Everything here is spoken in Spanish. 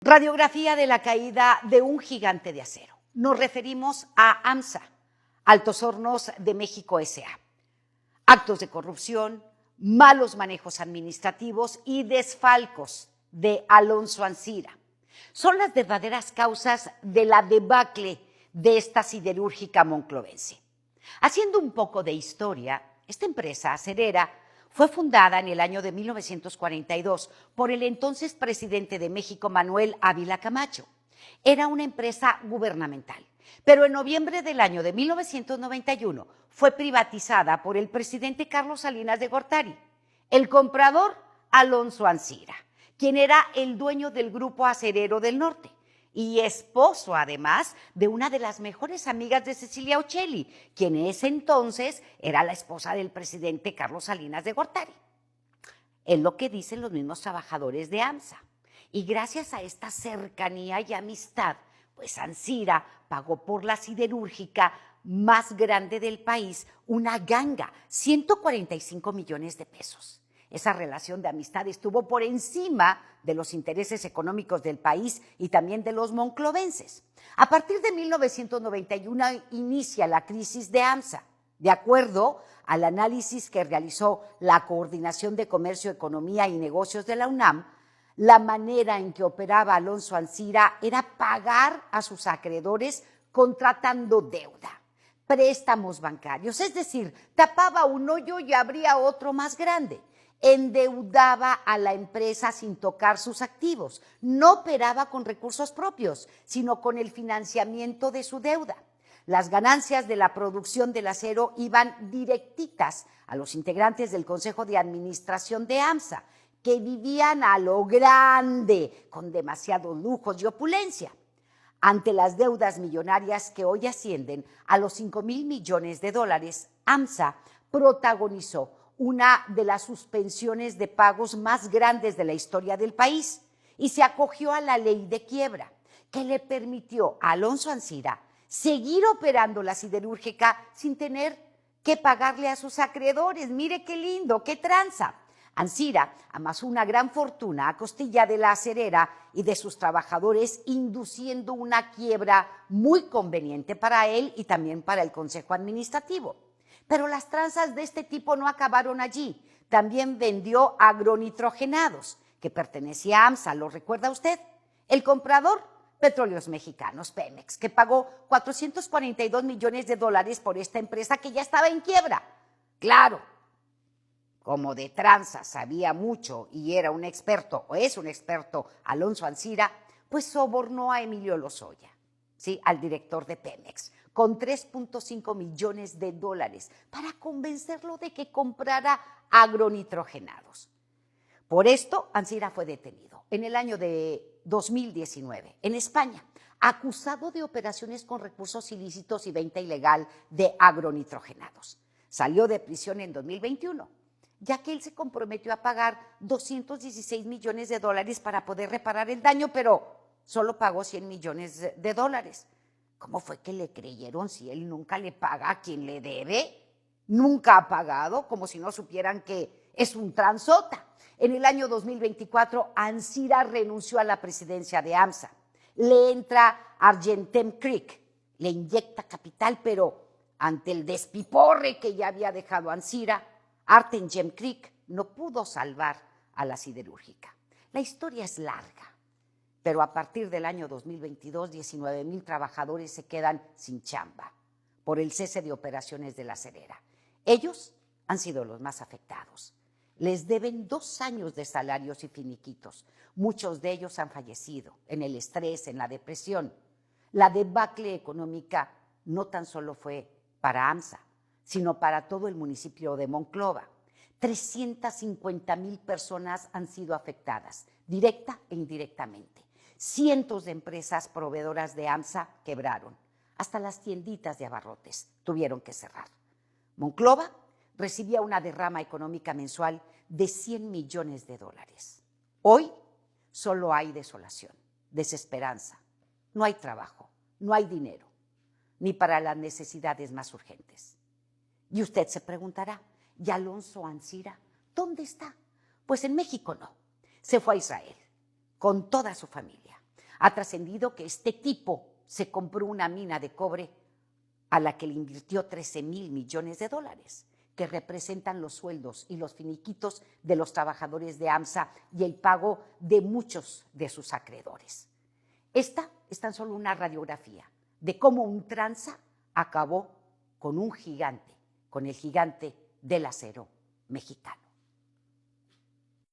Radiografía de la caída de un gigante de acero. Nos referimos a AMSA, Altos Hornos de México S.A. Actos de corrupción, malos manejos administrativos y desfalcos de Alonso Ancira son las verdaderas causas de la debacle de esta siderúrgica monclovense. Haciendo un poco de historia, esta empresa acerera fue fundada en el año de 1942 por el entonces presidente de México, Manuel Ávila Camacho. Era una empresa gubernamental, pero en noviembre del año de 1991 fue privatizada por el presidente Carlos Salinas de Gortari. El comprador, Alonso Ancira, quien era el dueño del Grupo Acerero del Norte y esposo, además, de una de las mejores amigas de Cecilia Ochelli, quien en ese entonces era la esposa del presidente Carlos Salinas de Gortari. Es lo que dicen los mismos trabajadores de AMSA. Y gracias a esta cercanía y amistad, pues Ancira pagó por la siderúrgica más grande del país una ganga, 145 millones de pesos. Esa relación de amistad estuvo por encima de los intereses económicos del país y también de los monclovenses. A partir de 1991 inicia la crisis de AMSA. De acuerdo al análisis que realizó la Coordinación de Comercio, Economía y Negocios de la UNAM, la manera en que operaba Alonso Ancira era pagar a sus acreedores contratando deuda, préstamos bancarios, es decir, tapaba un hoyo y abría otro más grande. Endeudaba a la empresa sin tocar sus activos, no operaba con recursos propios, sino con el financiamiento de su deuda. Las ganancias de la producción del acero iban directitas a los integrantes del Consejo de Administración de AMSA, que vivían a lo grande, con demasiados lujos y opulencia. Ante las deudas millonarias que hoy ascienden a los 5,000 millones de dólares, AMSA protagonizó una de las suspensiones de pagos más grandes de la historia del país y se acogió a la ley de quiebra, que le permitió a Alonso Ancira seguir operando la siderúrgica sin tener que pagarle a sus acreedores. Mire qué lindo, qué tranza. Ancira amasó una gran fortuna a costilla de la acerera y de sus trabajadores, induciendo una quiebra muy conveniente para él y también para el Consejo Administrativo. Pero las tranzas de este tipo no acabaron allí. También vendió agronitrogenados, que pertenecía a AMSA, ¿lo recuerda usted? El comprador, Petróleos Mexicanos, Pemex, que pagó 442 millones de dólares por esta empresa que ya estaba en quiebra. Claro, como de tranzas sabía mucho y era un experto, o es un experto, Alonso Ancira, pues sobornó a Emilio Lozoya, ¿sí?, al director de Pemex, con 3.5 millones de dólares para convencerlo de que comprara agronitrogenados. Por esto, Ancira fue detenido en el año de 2019 en España, acusado de operaciones con recursos ilícitos y venta ilegal de agronitrogenados. Salió de prisión en 2021, ya que él se comprometió a pagar 216 millones de dólares para poder reparar el daño, pero solo pagó 100 millones de dólares. ¿Cómo fue que le creyeron si él nunca le paga a quien le debe? Nunca ha pagado, como si no supieran que es un transota. En el año 2024, Ancira renunció a la presidencia de AMSA. Le entra Argentem Creek, le inyecta capital, pero ante el despiporre que ya había dejado Ancira, Argentem Creek no pudo salvar a la siderúrgica. La historia es larga, pero a partir del año 2022, 19,000 trabajadores se quedan sin chamba por el cese de operaciones de la acerera. Ellos han sido los más afectados. Les deben 2 años de salarios y finiquitos. Muchos de ellos han fallecido en el estrés, en la depresión. La debacle económica no tan solo fue para AMSA, sino para todo el municipio de Monclova. 350,000 personas han sido afectadas, directa e indirectamente. Cientos de empresas proveedoras de AMSA quebraron. Hasta las tienditas de abarrotes tuvieron que cerrar. Monclova recibía una derrama económica mensual de 100 millones de dólares. Hoy solo hay desolación, desesperanza. No hay trabajo, no hay dinero, ni para las necesidades más urgentes. Y usted se preguntará, ¿y Alonso Ancira dónde está? Pues en México no. Se fue a Israel con toda su familia. Ha trascendido que este tipo se compró una mina de cobre a la que le invirtió 13,000 millones de dólares, que representan los sueldos y los finiquitos de los trabajadores de AMSA y el pago de muchos de sus acreedores. Esta es tan solo una radiografía de cómo un tranza acabó con un gigante, con el gigante del acero mexicano.